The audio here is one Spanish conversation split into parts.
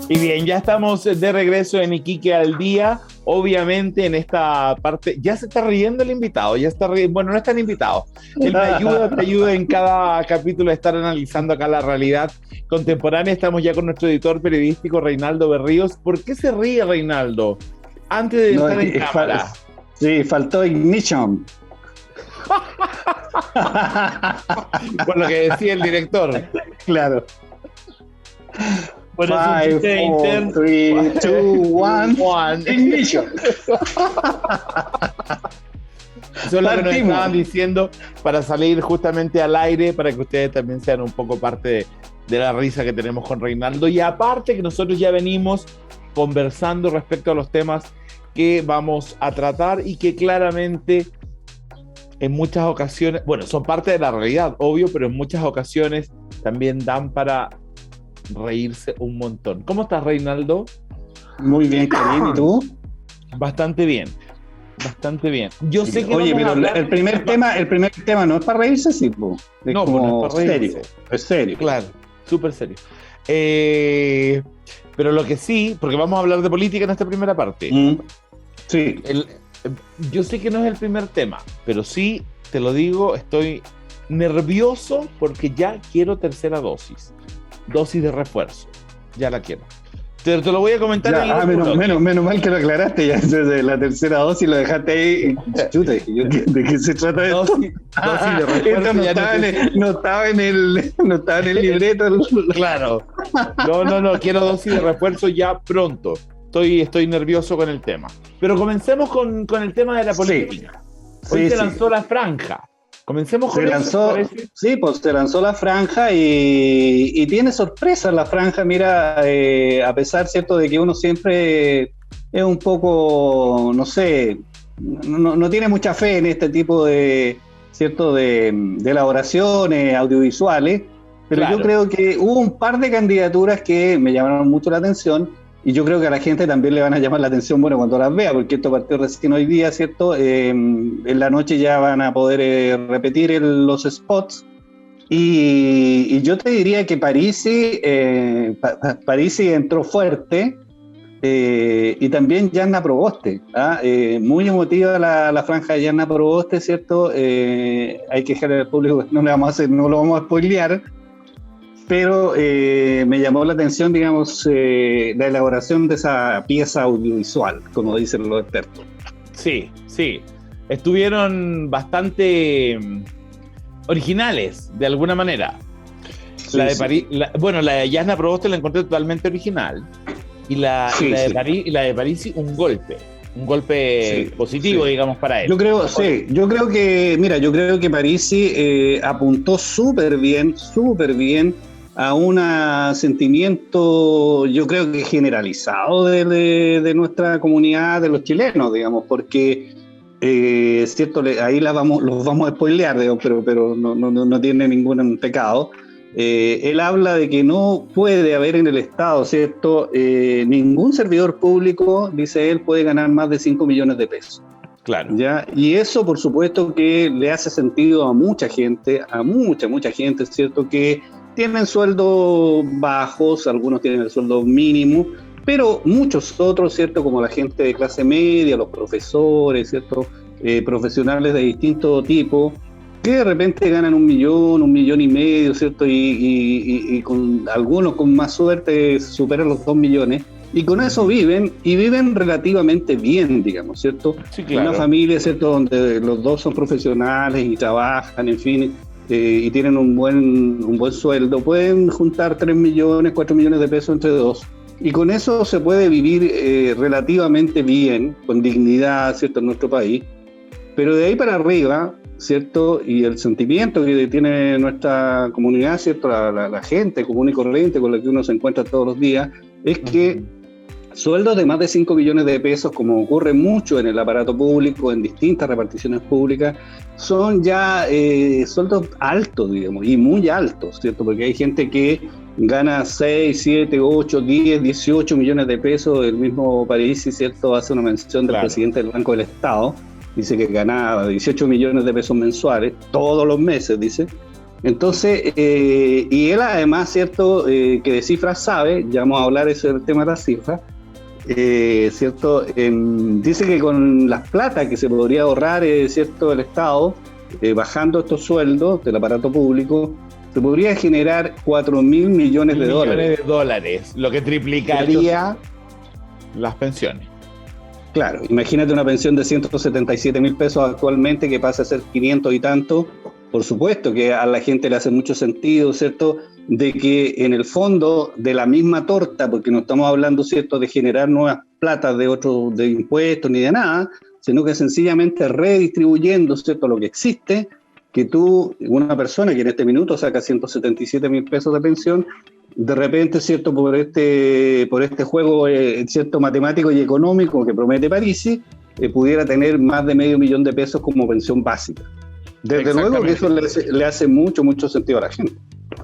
Y bien, ya estamos de regreso en Iquique al día. Obviamente en esta parte, ya se está riendo el invitado, ya está riendo, bueno, no es tan invitado. Él te ayuda en cada capítulo a estar analizando acá la realidad contemporánea. Estamos ya con nuestro editor periodístico Reinaldo Berríos. ¿Por qué se ríe Reinaldo? Antes de No, estar en cámara. Sí, faltó ignition. Por lo que decía el director. Claro. Bueno, 5, 4, 3, 2, 1, ignition. Eso es lo que nos estaban diciendo para salir justamente al aire, para que ustedes también sean un poco parte de la risa que tenemos con Reinaldo. Y aparte que nosotros ya venimos conversando respecto a los temas que vamos a tratar y que claramente en muchas ocasiones, bueno, son parte de la realidad, obvio, pero en muchas ocasiones también dan para reírse un montón. ¿Cómo estás, Reinaldo? Muy bien, Karim, ¿y tú? Bastante bien. Bastante bien. Yo sé que oye, pero el primer tema no es para reírse, sí, po. Es no, como no es para reírse. Serio, es serio. Claro, súper serio. Pero lo que sí, porque vamos a hablar de política en esta primera parte. Sí. Yo sé que no es el primer tema, pero sí, te lo digo, estoy nervioso porque ya quiero tercera dosis de refuerzo. Ya la quiero. Te lo voy a comentar. Ya, menos mal que lo aclaraste ya desde la tercera dosis, lo dejaste ahí. Chuta, ¿de qué se trata esto? Dosis de refuerzo. Esto no estaba en el libreto. Claro. No, quiero dosis de refuerzo ya pronto. Estoy nervioso con el tema. Pero comencemos con el tema de la política. Hoy se lanzó la franja. Comencemos con eso. Sí, pues se lanzó la franja y tiene sorpresas la franja. Mira, a pesar, ¿cierto?, de que uno siempre es un poco, no sé, no tiene mucha fe en este tipo de, ¿cierto?, de elaboraciones audiovisuales, pero claro, yo creo que hubo un par de candidaturas que me llamaron mucho la atención. Y yo creo que a la gente también le van a llamar la atención, bueno, cuando las vea, porque esto partió recién hoy día, ¿cierto? En la noche ya van a poder repetir los spots. Y yo te diría que Parisi entró fuerte, y también Yanna Proboste. Muy emotiva la franja de Yanna Proboste, ¿cierto? Hay que dejarle al público, no lo vamos a spoilear. Pero me llamó la atención, digamos, la elaboración de esa pieza audiovisual, como dicen los expertos. Sí. Estuvieron bastante originales, de alguna manera. Sí, la de Yanna Proboste la encontré totalmente original. Y la de Parisi, un golpe positivo, digamos, para él. Yo creo que Parisi apuntó súper bien a un sentimiento, yo creo que generalizado de nuestra comunidad, de los chilenos, digamos, porque cierto, ahí los vamos a spoilear, digamos, pero no tiene ningún pecado. Él habla de que no puede haber en el Estado, ¿cierto?, ningún servidor público, dice él, puede ganar más de 5 millones de pesos. Claro. ¿Ya? Y eso, por supuesto, que le hace sentido a mucha gente, ¿cierto?, que tienen sueldos bajos, algunos tienen el sueldo mínimo, pero muchos otros, ¿cierto?, como la gente de clase media, los profesores, ¿cierto?, profesionales de distinto tipo, que de repente ganan 1 millón y medio, ¿cierto?, y con algunos con más suerte superan los 2 millones, y con eso viven relativamente bien, digamos, ¿cierto? Sí, claro. Una familia, ¿cierto?, donde los dos son profesionales y trabajan, en fin, y tienen un buen sueldo, pueden juntar 3 millones, 4 millones de pesos entre dos, y con eso se puede vivir relativamente bien, con dignidad, ¿cierto?, en nuestro país. Pero de ahí para arriba, ¿cierto?, y el sentimiento que tiene nuestra comunidad, ¿cierto?, la gente común y corriente con la que uno se encuentra todos los días, es que sueldos de más de 5 millones de pesos, como ocurre mucho en el aparato público, en distintas reparticiones públicas, son ya sueldos altos, digamos, y muy altos, ¿cierto? Porque hay gente que gana 6, 7, 8, 10, 18 millones de pesos. El mismo Parisi, ¿cierto?, hace una mención del presidente del Banco del Estado, dice que ganaba 18 millones de pesos mensuales, todos los meses, dice. Entonces, y él además, ¿cierto? Que de cifras sabe, ya vamos a hablar eso del tema de las cifras, ¿cierto? Dice que con las plata que se podría ahorrar, ¿cierto? El Estado, bajando estos sueldos del aparato público, se podría generar 4.000 millones de dólares. Lo que triplicaría las pensiones. Claro, imagínate una pensión de 177.000 pesos actualmente que pasa a ser 500 y tanto. Por supuesto que a la gente le hace mucho sentido, ¿cierto?, de que en el fondo de la misma torta, porque no estamos hablando, ¿cierto?, de generar nuevas platas de impuestos ni de nada, sino que sencillamente redistribuyendo, ¿cierto?, lo que existe, que tú, una persona que en este minuto saca 177.000 pesos de pensión, de repente, ¿cierto?, por este juego, ¿cierto?, matemático y económico que promete Parisi, pudiera tener más de $500.000 de pesos como pensión básica. Desde luego que eso le hace mucho sentido a la gente.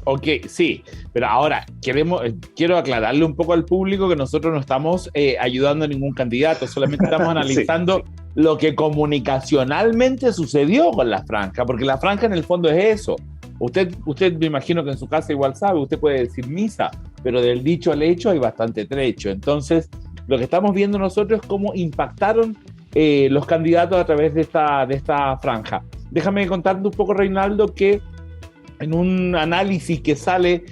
Ok, sí, pero ahora quiero aclararle un poco al público que nosotros no estamos ayudando a ningún candidato, solamente estamos analizando lo que comunicacionalmente sucedió con la franja, porque la franja en el fondo es eso. Usted me imagino que en su casa igual sabe, usted puede decir misa, pero del dicho al hecho hay bastante trecho. Entonces, lo que estamos viendo nosotros es cómo impactaron los candidatos a través de esta franja. Déjame contarte un poco, Reinaldo, que en un análisis que sale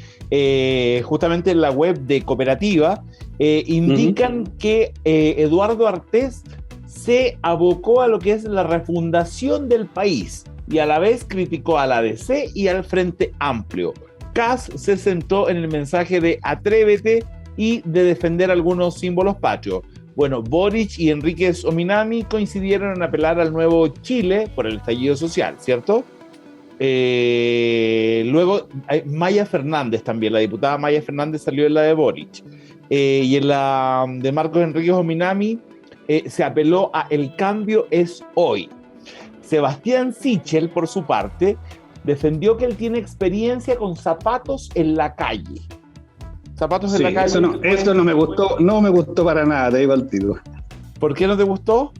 justamente en la web de Cooperativa, indican que Eduardo Artés se abocó a lo que es la refundación del país y a la vez criticó a la DC y al Frente Amplio. Kast se centró en el mensaje de atrévete y de defender algunos símbolos patrios. Bueno, Boric y Enríquez Ominami coincidieron en apelar al nuevo Chile por el estallido social, ¿cierto? Luego Maya Fernández también, la diputada Maya Fernández salió en la de Boric. Y en la de Marcos Enríquez Ominami se apeló a el cambio es hoy. Sebastián Sichel, por su parte, defendió que él tiene experiencia con zapatos en la calle. Zapatos en la calle. Eso no me gustó para nada, te digo al tiro. ¿Por qué no te gustó?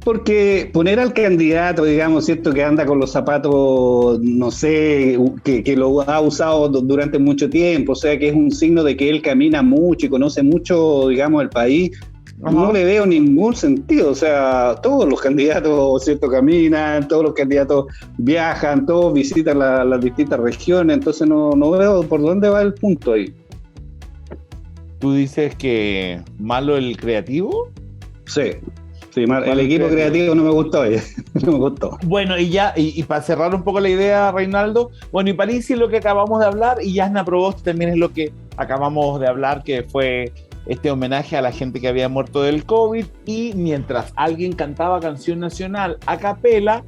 Porque poner al candidato, digamos, ¿cierto?, que anda con los zapatos, no sé, que lo ha usado durante mucho tiempo, o sea, que es un signo de que él camina mucho y conoce mucho, digamos, el país. Ajá. No le veo ningún sentido, o sea, todos los candidatos, ¿cierto?, caminan, todos los candidatos viajan, todos visitan las distintas regiones, entonces no veo por dónde va el punto ahí. ¿Tú dices que malo el creativo? Sí, el equipo creativo no me gustó, no me gustó. Bueno, y para cerrar un poco la idea, Reinaldo, bueno, y Parisi es lo que acabamos de hablar, y Jasna Proboste también es lo que acabamos de hablar, que fue este homenaje a la gente que había muerto del COVID, y mientras alguien cantaba canción nacional a capela,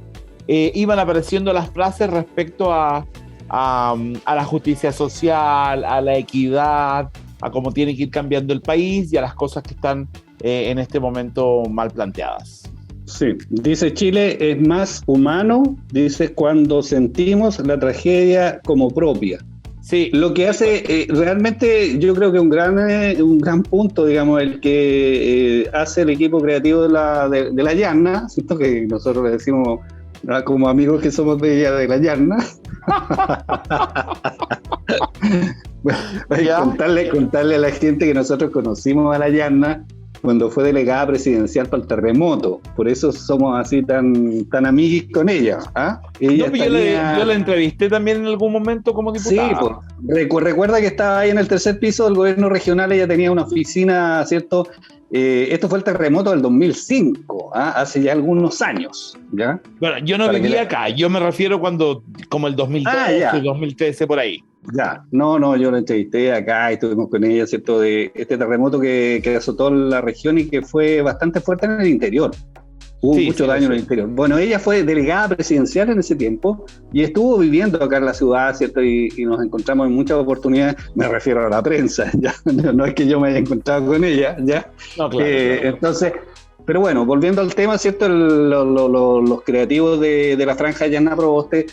iban apareciendo las frases respecto a la justicia social, a la equidad, a cómo tiene que ir cambiando el país y a las cosas que están en este momento mal planteadas. Sí, dice Chile es más humano, dice cuando sentimos la tragedia como propia. Sí. Lo que hace realmente, yo creo que un gran punto, digamos, el que hace el equipo creativo de la Yarna, ¿cierto? Que nosotros le decimos como amigos que somos de la Yarna. Bueno, contarle a la gente que nosotros conocimos a la Yarna cuando fue delegada presidencial para el terremoto, por eso somos así tan amiguis con ella. Ella yo la entrevisté también en algún momento como diputada. Sí, pues, recuerda que estaba ahí en el tercer piso del gobierno regional, ella tenía una oficina, ¿cierto? Esto fue el terremoto del 2005, hace ya algunos años, ¿ya? Bueno, yo no vivía acá, yo me refiero como el 2012, 2013, por ahí. Ya, no, yo la entrevisté acá y estuvimos con ella, ¿cierto? De este terremoto que azotó la región y que fue bastante fuerte en el interior. Hubo mucho daño en el interior. Bueno, ella fue delegada presidencial en ese tiempo y estuvo viviendo acá en la ciudad, ¿cierto? Y nos encontramos en muchas oportunidades, me refiero a la prensa, ¿ya? No es que yo me haya encontrado con ella, ¿ya? No, claro. Entonces, Pero bueno, volviendo al tema, ¿cierto? Los creativos de la Franja de Yanna Proboste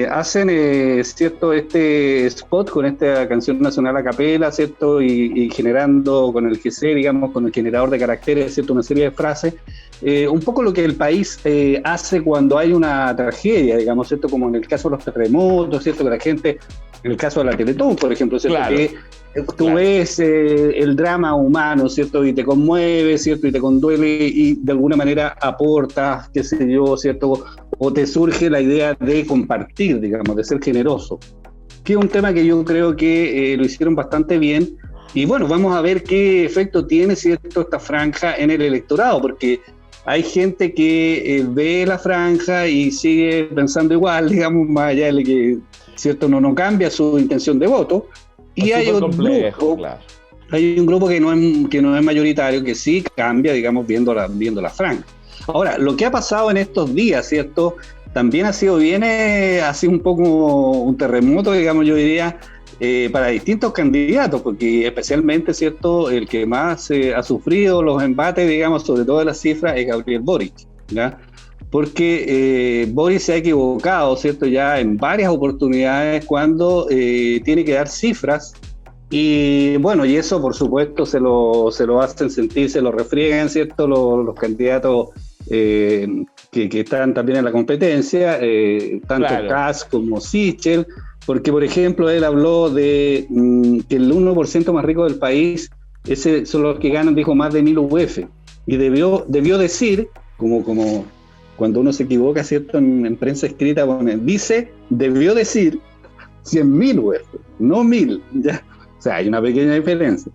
hacen, ¿cierto? Este spot con esta canción nacional a capela, ¿cierto? Y generando con el GC, digamos, con el generador de caracteres, ¿cierto? Una serie de frases. Un poco lo que el país hace cuando hay una tragedia, digamos, ¿cierto? Como en el caso de los terremotos, ¿cierto? Que la gente, en el caso de la Teletón, por ejemplo, ¿cierto? Claro. Que tú ves el drama humano, ¿cierto? Y te conmueve, ¿cierto? Y te conduele y de alguna manera aportas, qué sé yo, ¿cierto? O te surge la idea de compartir, digamos, de ser generoso. Que es un tema que yo creo que lo hicieron bastante bien. Y bueno, vamos a ver qué efecto tiene, ¿cierto? Esta franja en el electorado, porque hay gente que ve la franja y sigue pensando igual, digamos, más allá de que, ¿cierto? No cambia su intención de voto. Y hay un grupo, claro. Hay un grupo que no es mayoritario, que sí cambia, digamos, viendo la franja. Ahora, lo que ha pasado en estos días, ¿cierto? También ha sido un poco un terremoto, digamos, yo diría, para distintos candidatos, porque especialmente, ¿cierto? El que más ha sufrido los embates, digamos, sobre todo las cifras, es Gabriel Boric, ¿ya? Porque Boric se ha equivocado, ¿cierto? Ya en varias oportunidades cuando tiene que dar cifras y bueno, y eso por supuesto se lo hacen sentir, se lo refriegan, ¿cierto? Los candidatos que están también en la competencia, tanto claro. Kass como Sichel, porque por ejemplo él habló de que el 1% más rico del país, ese son los que ganan, dijo, más de 1.000 UF, y debió decir, como cuando uno se equivoca, ¿cierto? En prensa escrita, debió decir 100.000 UF, no 1.000, ¿ya? O sea, hay una pequeña diferencia.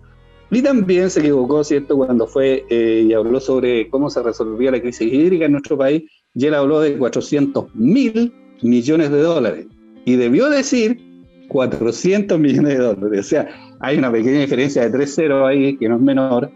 Y también se equivocó, ¿cierto? Cuando fue y habló sobre cómo se resolvía la crisis hídrica en nuestro país, y él habló de 400.000 millones de dólares. Y debió decir 400 millones de dólares. O sea, hay una pequeña diferencia de 3 ceros ahí, que no es menor.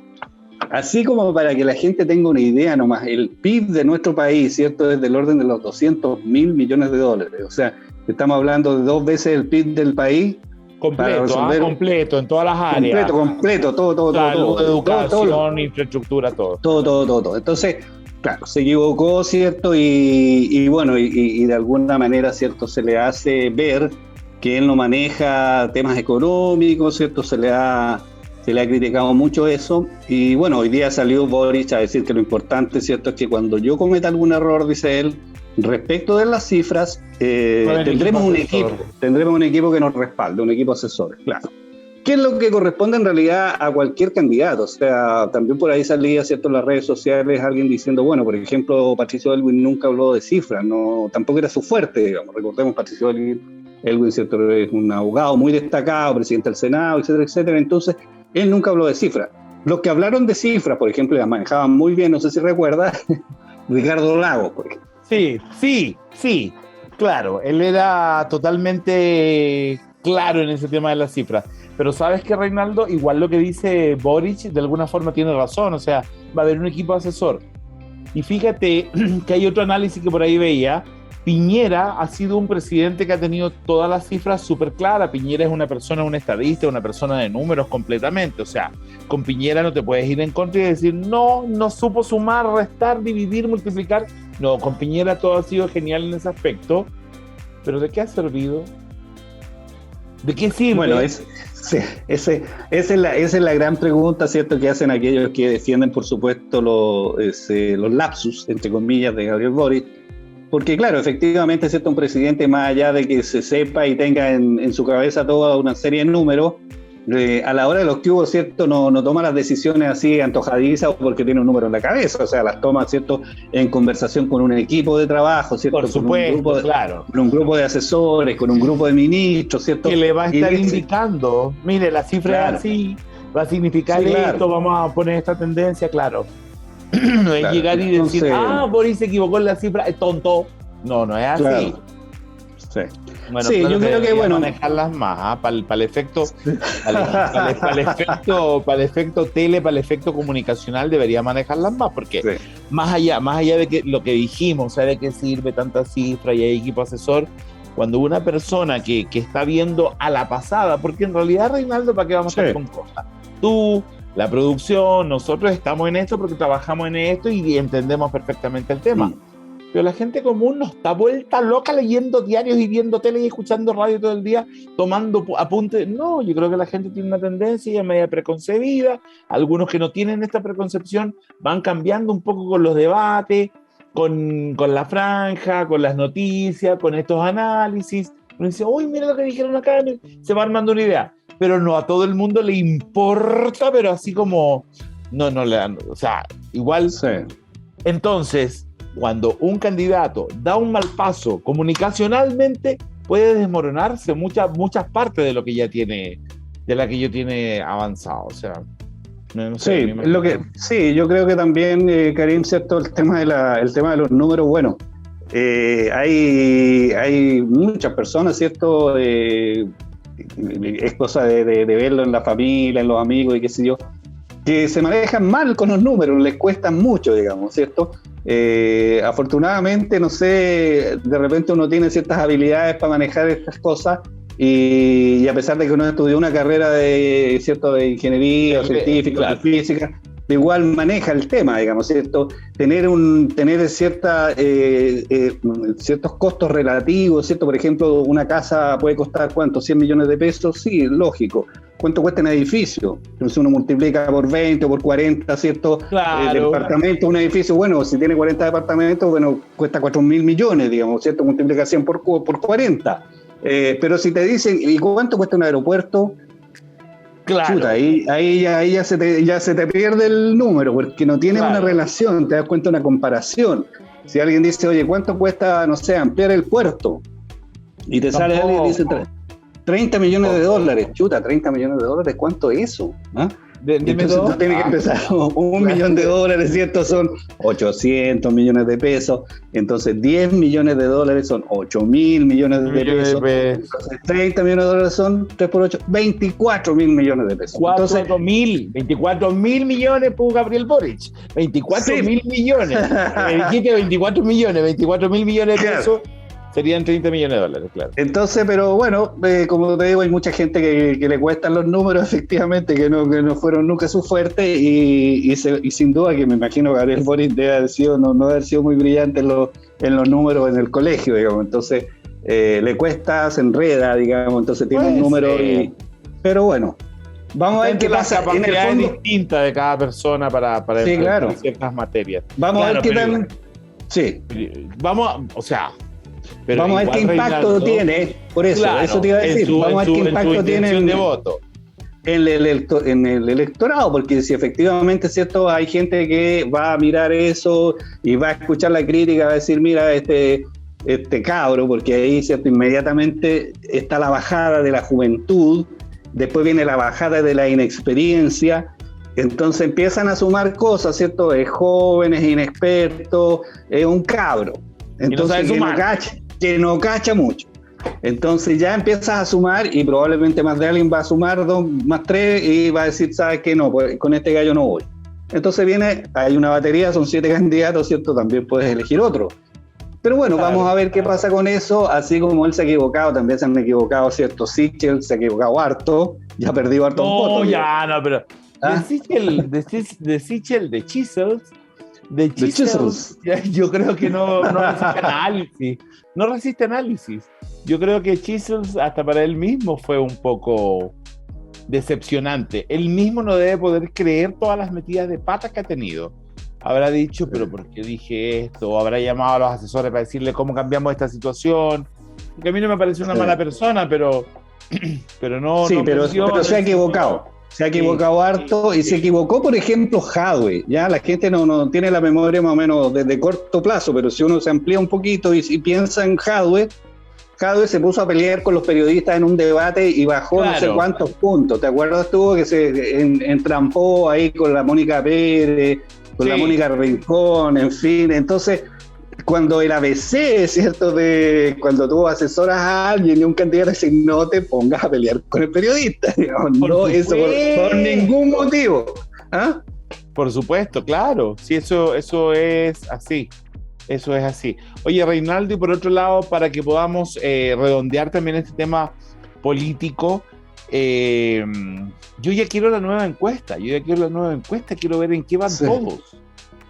Así como para que la gente tenga una idea nomás, el PIB de nuestro país, ¿cierto? Es del orden de los 200.000 millones de dólares. O sea, estamos hablando de 2 veces el PIB del país. Completo, en todas las áreas. Completo, todo. Salud, educación, infraestructura, todo. Todo. Entonces, claro, se equivocó, ¿cierto? Y bueno, y de alguna manera, ¿cierto? Se le hace ver que él no maneja temas económicos, ¿cierto? Se le ha criticado mucho eso, y bueno, hoy día salió Boric a decir que lo importante, ¿cierto?, es que cuando yo cometa algún error, dice él, respecto de las cifras, tendremos un equipo que nos respalde, un equipo asesor, claro. ¿Qué es lo que corresponde en realidad a cualquier candidato? O sea, también por ahí salía, ¿cierto?, en las redes sociales alguien diciendo, bueno, por ejemplo, Patricio Aylwin nunca habló de cifras, tampoco era su fuerte, digamos. Recordemos, Patricio Aylwin, ¿cierto?, es un abogado muy destacado, presidente del Senado, etcétera, etcétera. Entonces, él nunca habló de cifras. Los que hablaron de cifras, por ejemplo, las manejaban muy bien, no sé si recuerda, Ricardo Lagos, por ejemplo. Sí, claro, él era totalmente claro en ese tema de las cifras. Pero ¿sabes qué, Reinaldo? Igual lo que dice Boric de alguna forma tiene razón, o sea, va a haber un equipo asesor. Y fíjate que hay otro análisis que por ahí veía. Piñera ha sido un presidente que ha tenido todas las cifras súper claras. Piñera es una persona, un estadista, una persona de números completamente. O sea, con Piñera no te puedes ir en contra y decir, no supo sumar, restar, dividir, multiplicar. No, con Piñera todo ha sido genial en ese aspecto. Pero ¿de qué ha servido? ¿De qué sirve? Bueno, esa es la gran pregunta, ¿cierto?, que hacen aquellos que defienden, por supuesto, los lapsus, entre comillas, de Gabriel Boric. Porque claro, efectivamente, ¿cierto?, un presidente, más allá de que se sepa y tenga en su cabeza toda una serie de números, a la hora de los que hubo, ¿cierto?, no toma las decisiones así antojadizas porque tiene un número en la cabeza, o sea, las toma, ¿cierto?, en conversación con un equipo de trabajo, ¿cierto?, por supuesto, claro, con un grupo de asesores, con un grupo de ministros, ¿cierto?, que le va a estar indicando, mire, la cifra claro, es así, va a significar esto, claro, vamos a poner esta tendencia, claro. No es claro, llegar y decir, Boris se equivocó en la cifra, es tonto. No es así. Claro. Sí. Bueno, sí, yo creo que manejarlas más, para el efecto, para el efecto tele, para el efecto comunicacional debería manejarlas más, porque sí, más allá de que lo que dijimos, o sea, de qué sirve tanta cifra y hay equipo asesor, cuando una persona que está viendo a la pasada, porque en realidad, Reinaldo, ¿para qué vamos a estar con cosas? Tú la producción, nosotros estamos en esto porque trabajamos en esto y entendemos perfectamente el tema. Pero la gente común no está vuelta loca leyendo diarios y viendo tele y escuchando radio todo el día, tomando apuntes. No, yo creo que la gente tiene una tendencia ya media preconcebida. Algunos que no tienen esta preconcepción van cambiando un poco con los debates, con la franja, con las noticias, con estos análisis. Uno dice, uy, mira lo que dijeron acá, se va armando una idea. Pero no a todo el mundo le importa, pero así como, no le dan, o sea, igual. Sí. Entonces, cuando un candidato da un mal paso comunicacionalmente, puede desmoronarse muchas partes de lo que ya tiene, de la que ya tiene avanzado. O sea, no sé, sí, yo creo que también, Karim, cierto, el tema de los números, bueno, hay muchas personas, cierto, es cosa de verlo en la familia, en los amigos y qué sé yo, que se manejan mal con los números, les cuesta mucho, digamos, ¿cierto? Afortunadamente, no sé, de repente uno tiene ciertas habilidades para manejar estas cosas y a pesar de que uno estudió una carrera de ingeniería, científica, claro, física, igual maneja el tema, digamos, ¿cierto? Tener ciertos costos relativos, ¿cierto? Por ejemplo, una casa puede costar, ¿cuánto? 100 millones de pesos, sí, lógico. ¿Cuánto cuesta un edificio? Entonces uno multiplica por 20 o por 40, ¿cierto? Claro. Departamento, un edificio, bueno, si tiene 40 departamentos, bueno, cuesta 4.000 millones, digamos, ¿cierto? Multiplica 100 por 40. Pero si te dicen, ¿y cuánto cuesta un aeropuerto? Claro. Chuta, ahí ya se te pierde el número, porque no tiene una relación, te das cuenta de una comparación. Si alguien dice, oye, ¿cuánto cuesta, no sé, ampliar el puerto? Y te sale alguien y dice 30 millones de dólares. Chuta, 30 millones de dólares, ¿cuánto es eso? ¿Ah? Entonces tú tienes que empezar $1 millón, ¿cierto? Son 800 millones de pesos. Entonces 10 millones de dólares son 8.000 millones de pesos. Entonces 30 millones de dólares son 3 por 8, 24.000 millones de pesos. 24.000 millones pudo Gabriel Boric. 24.000 millones. Dijiste 24 millones, 24.000 millones de pesos. Serían 30 millones de dólares, claro. Entonces, pero bueno, como te digo, hay mucha gente que le cuestan los números, efectivamente, que no fueron nunca su fuerte, y sin duda que me imagino que Gabriel Boric debe haber sido, no haber sido muy brillante en los números en el colegio, digamos. Entonces, le cuesta, se enreda, digamos, entonces tiene un número. Pero bueno, vamos a ver qué pasa. En el fondo, es distinta de cada persona para sí, claro, ciertas materias. Vamos a ver qué tal. Sí. Vamos a ver qué impacto tiene, por eso, claro, eso te iba a decir. Vamos a ver qué impacto tiene en el electorado, porque si efectivamente, ¿cierto? Hay gente que va a mirar eso y va a escuchar la crítica, va a decir, mira, este cabro, porque ahí, ¿cierto? Inmediatamente está la bajada de la juventud, después viene la bajada de la inexperiencia. Entonces empiezan a sumar cosas, ¿cierto? Es joven, es inexperto, es un cabro. Entonces que no cacha mucho. Entonces ya empiezas a sumar y probablemente más de alguien va a sumar 2 más 3 y va a decir, ¿sabes qué? No, pues con este gallo no voy. Entonces hay una batería, son 7 candidatos, ¿cierto? También puedes elegir otro. Pero bueno, claro, vamos a ver qué pasa con eso. Así como él se ha equivocado, también se han equivocado, ¿cierto? Sichel se ha equivocado harto, ya ha perdido harto un voto. Pero de Sichel, de Chisels, yo creo que no resiste análisis. No resiste análisis. Yo creo que Chisels, hasta para él mismo, fue un poco decepcionante. Él mismo no debe poder creer todas las metidas de patas que ha tenido. Habrá dicho, pero ¿por qué dije esto? O habrá llamado a los asesores para decirle cómo cambiamos esta situación. Porque a mí no me parece una mala persona, pero no. Sí, pero se ha equivocado. Se ha equivocado harto y se equivocó, por ejemplo, Jadwe. Ya la gente no tiene la memoria más o menos de corto plazo, pero si uno se amplía un poquito y piensa en Jadwe se puso a pelear con los periodistas en un debate y bajó, claro, no sé cuántos puntos. ¿Te acuerdas tú que se entrampó ahí con la Mónica Pérez, con la Mónica Rincón, en fin? Entonces, cuando el ABC, ¿cierto? Cuando tú asesoras a alguien y un candidato dice, no te pongas a pelear con el periodista, digamos, por ningún motivo. ¿Ah? Por supuesto, claro. Sí, eso es así. Eso es así. Oye, Reinaldo, y por otro lado, para que podamos redondear también este tema político, yo ya quiero la nueva encuesta, quiero ver en qué van todos.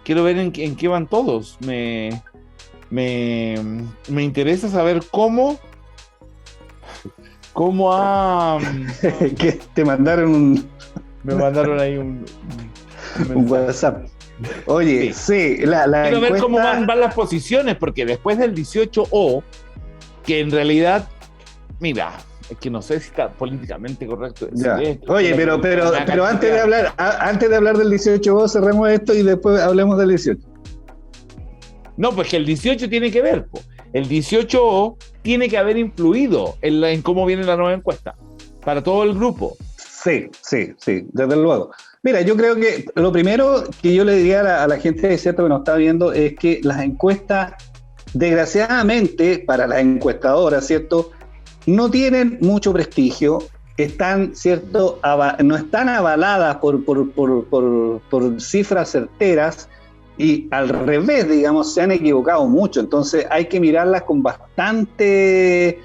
Quiero ver en qué van todos. Me interesa saber cómo ha... que te mandaron Me mandaron ahí un WhatsApp. Oye, sí, la quiero encuesta... ver cómo van las posiciones, porque después del 18O, que en realidad, mira, es que no sé si está políticamente correcto decir esto. Oye, pero antes de hablar del 18O, cerremos esto y después hablemos del 18. No, pues que el 18 tiene que ver, el 18O tiene que haber influido en cómo viene la nueva encuesta, para todo el grupo. Sí, desde luego. Mira, yo creo que lo primero que yo le diría a la gente, ¿cierto?, que nos está viendo, es que las encuestas, desgraciadamente, para las encuestadoras, ¿cierto?, no tienen mucho prestigio, están, ¿cierto?, no están avaladas por cifras certeras, y al revés, digamos, se han equivocado mucho. Entonces hay que mirarlas con bastante,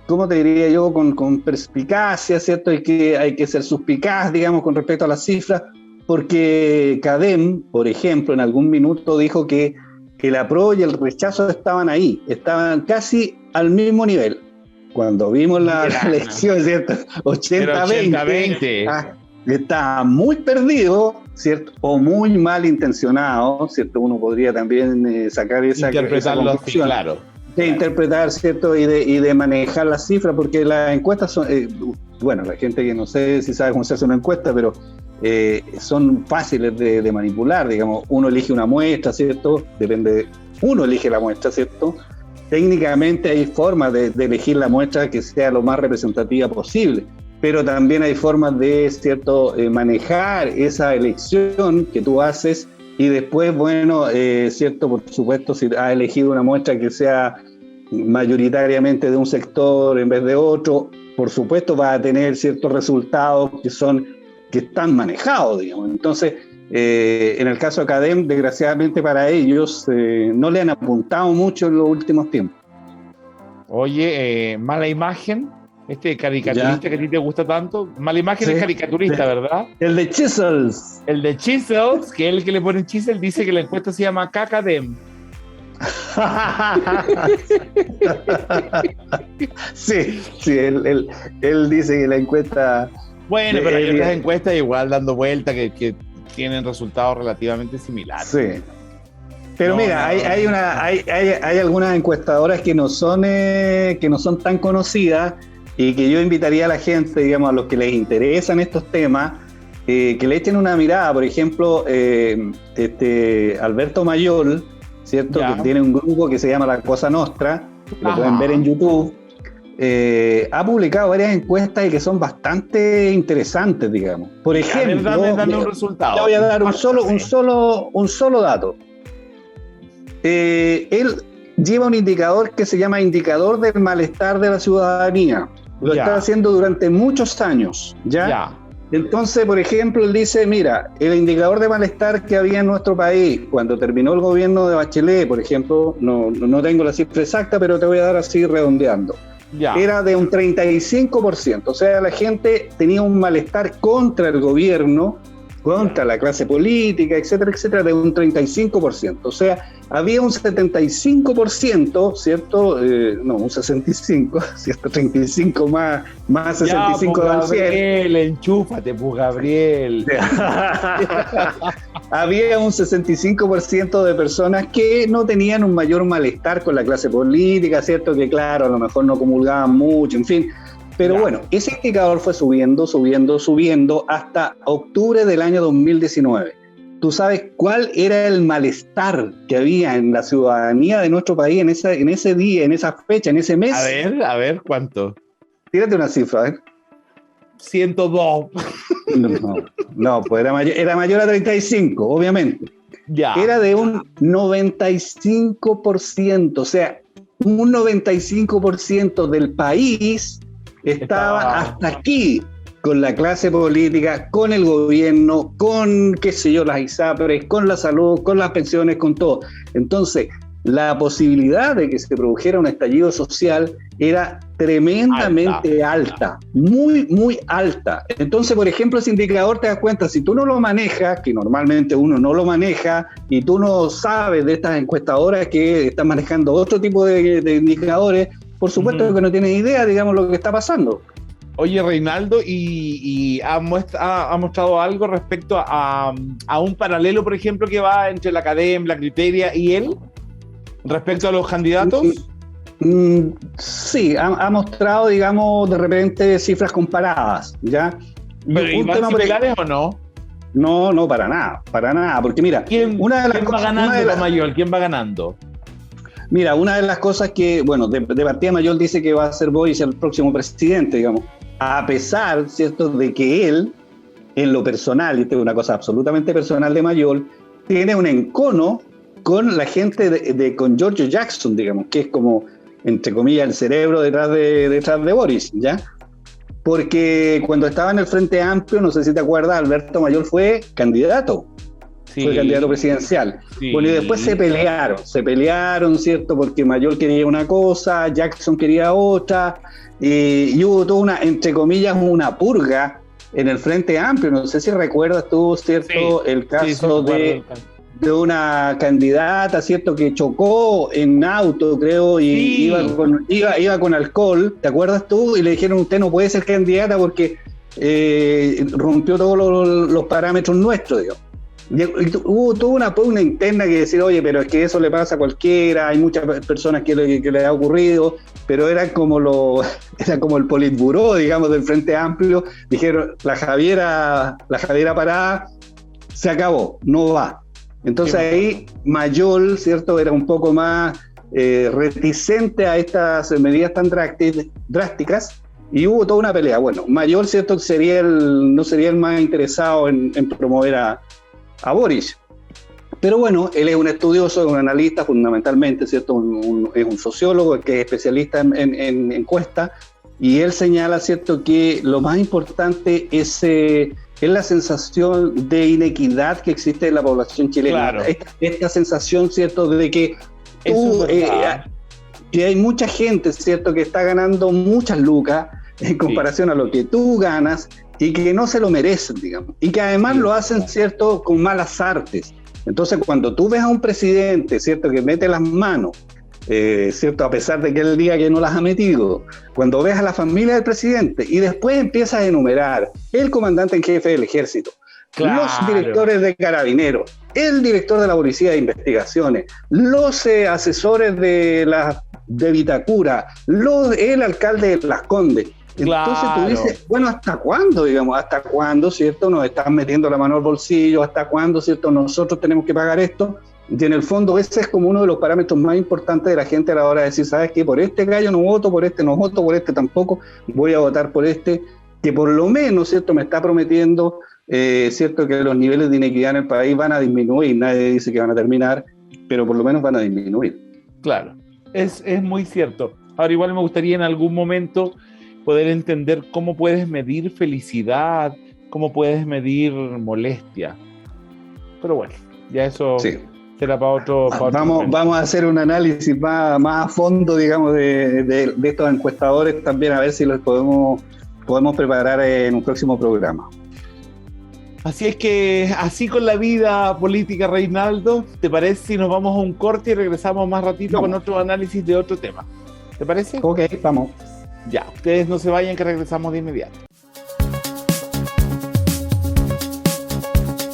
¿cómo te diría yo?, con perspicacia, ¿cierto? Hay que ser suspicaz, digamos, con respecto a las cifras, porque CADEM, por ejemplo, en algún minuto dijo que el apruebo y el rechazo estaban ahí, estaban casi al mismo nivel. Cuando vimos la elección, ¿cierto? 80-20. Está muy perdido, ¿cierto? O muy mal intencionado, ¿cierto? Uno podría también sacar esa conclusión. Claro. De interpretar, ¿cierto? Y de manejar las cifras, porque las encuestas son, bueno, la gente que no sé si sabe cómo se hace una encuesta, pero son fáciles de manipular, digamos. Uno elige una muestra, ¿cierto? Uno elige la muestra, ¿cierto? Técnicamente hay formas de elegir la muestra que sea lo más representativa posible, pero también hay formas de, ¿cierto?, manejar esa elección que tú haces y después, bueno, ¿cierto?, por supuesto, si has elegido una muestra que sea mayoritariamente de un sector en vez de otro, por supuesto va a tener ciertos resultados que están manejados, digamos. Entonces, en el caso de CADEM, desgraciadamente para ellos, no le han apuntado mucho en los últimos tiempos. Oye, mala imagen. Este caricaturista que a ti te gusta tanto. Mala imagen, sí, es caricaturista, ¿verdad? El de Chisels. El de Chisels, que es el que le pone Chisels, dice que la encuesta se llama CACADEM. Sí, él dice que la encuesta... Bueno, pero hay otras encuestas igual dando vuelta que tienen resultados relativamente similares. Sí. Pero mira, hay algunas encuestadoras que no son tan conocidas y que yo invitaría a la gente, digamos, a los que les interesan estos temas, que le echen una mirada. Por ejemplo, Alberto Mayol, ¿cierto? Que tiene un grupo que se llama La Cosa Nostra, que lo pueden ver en YouTube. Ha publicado varias encuestas y que son bastante interesantes, digamos. Por ejemplo, dame un resultado. Te voy a dar un solo dato. Él lleva un indicador que se llama indicador del malestar de la ciudadanía. Lo está haciendo durante muchos años, ¿ya? Entonces, por ejemplo, él dice, mira, el indicador de malestar que había en nuestro país cuando terminó el gobierno de Bachelet, por ejemplo, no tengo la cifra exacta, pero te voy a dar así redondeando. Era de un 35%, o sea, la gente tenía un malestar contra el gobierno, contra la clase política, etcétera, de un 35%. O sea, había un 75%, ¿cierto? No, un 65%, ¿cierto? 35 más 65 pues, del 100. Gabriel, enchúfate, pues, Gabriel. Había un 65% de personas que no tenían un mayor malestar con la clase política, ¿cierto? Que claro, a lo mejor no comulgaban mucho, en fin. Pero bueno, ese indicador fue subiendo hasta octubre del año 2019. ¿Tú sabes cuál era el malestar que había en la ciudadanía de nuestro país en ese día, en esa fecha, en ese mes? A ver, ¿cuánto? Tírate una cifra, ¿eh? 102. No, pues era mayor a 35, obviamente. Era de un 95%, o sea, un 95% del país estaba hasta aquí con la clase política, con el gobierno, con, qué sé yo, las ISAPRES, con la salud, con las pensiones, con todo. Entonces, la posibilidad de que se produjera un estallido social era tremendamente alta, muy, muy alta. Entonces, por ejemplo, ese indicador te das cuenta, si tú no lo manejas, que normalmente uno no lo maneja, y tú no sabes de estas encuestadoras que están manejando otro tipo de indicadores, por supuesto que no tienes idea, digamos, lo que está pasando. Oye, Reinaldo, ¿y ha mostrado algo respecto a un paralelo, por ejemplo, que va entre la Academia, la Criteria y él, respecto a los candidatos? Sí, ha mostrado, digamos, de repente cifras comparadas, ¿ya? ¿Pero van similares o no? No, para nada, porque mira, ¿Quién va ganando, Mayol? ¿Quién va ganando? Mira, una de las cosas que, bueno, de partida Mayol dice que va a ser Boric el próximo presidente, digamos, a pesar, ¿cierto?, de que él, en lo personal, y esto es una cosa absolutamente personal de Mayol, tiene un encono con la gente con Giorgio Jackson, digamos, que es como, entre comillas, el cerebro detrás de Boric, ¿ya? Porque cuando estaba en el Frente Amplio, no sé si te acuerdas, Alberto Mayol fue candidato. Sí. Fue candidato presidencial. Sí. Bueno, y después se pelearon, ¿cierto? Porque Mayol quería una cosa, Jackson quería otra, y hubo toda una, entre comillas, una purga en el Frente Amplio. No sé si recuerdas tú, ¿cierto? Sí, el caso de una candidata, ¿cierto? Que chocó en auto, creo, y iba con alcohol, ¿te acuerdas tú? Y le dijeron, usted no puede ser candidata porque rompió todos los parámetros nuestros, digamos. Y hubo toda una pugna interna que decir, oye, pero es que eso le pasa a cualquiera, hay muchas personas que le ha ocurrido, pero era como el politburó, digamos, del Frente Amplio. Dijeron, la Javiera Parada se acabó, no va. Entonces ahí Mayol, ¿cierto?, era un poco más reticente a estas medidas tan drásticas, y hubo toda una pelea. Bueno, Mayol, ¿cierto?, no sería el más interesado en promover a Boric. Pero bueno, él es un estudioso, un analista fundamentalmente, ¿cierto? Es un sociólogo que es especialista en encuestas, y él señala, ¿cierto?, que lo más importante es la sensación de inequidad que existe en la población chilena. Claro. Esta sensación, ¿cierto?, de que que hay mucha gente, ¿cierto?, que está ganando muchas lucas en comparación a lo que tú ganas, y que no se lo merecen, digamos, y que además lo hacen, ¿cierto?, con malas artes. Entonces, cuando tú ves a un presidente, ¿cierto?, que mete las manos, ¿cierto?, a pesar de que él diga que no las ha metido, cuando ves a la familia del presidente y después empiezas a enumerar el comandante en jefe del ejército, claro, los directores de Carabineros, el director de la Policía de Investigaciones, los asesores de Vitacura, el alcalde de Las Condes. Entonces tú dices, bueno, ¿hasta cuándo, digamos? ¿Hasta cuándo, cierto, nos están metiendo la mano al bolsillo? ¿Hasta cuándo, cierto, nosotros tenemos que pagar esto? Y en el fondo ese es como uno de los parámetros más importantes de la gente a la hora de decir, ¿sabes qué? Por este gallo no voto, por este no voto, por este tampoco, voy a votar por este, que por lo menos, cierto, me está prometiendo, cierto, que los niveles de inequidad en el país van a disminuir. Nadie dice que van a terminar, pero por lo menos van a disminuir. Claro, es muy cierto. Ahora igual me gustaría en algún momento poder entender cómo puedes medir felicidad, cómo puedes medir molestia. Pero bueno, ya eso será para otro. Vamos a hacer un análisis más a fondo, digamos, de estos encuestadores también, a ver si los podemos preparar en un próximo programa. Así es que, así con la vida política, Reinaldo, ¿te parece si nos vamos a un corte y regresamos más ratito con otro análisis de otro tema? ¿Te parece? Ok, vamos. Ya, ustedes no se vayan, que regresamos de inmediato.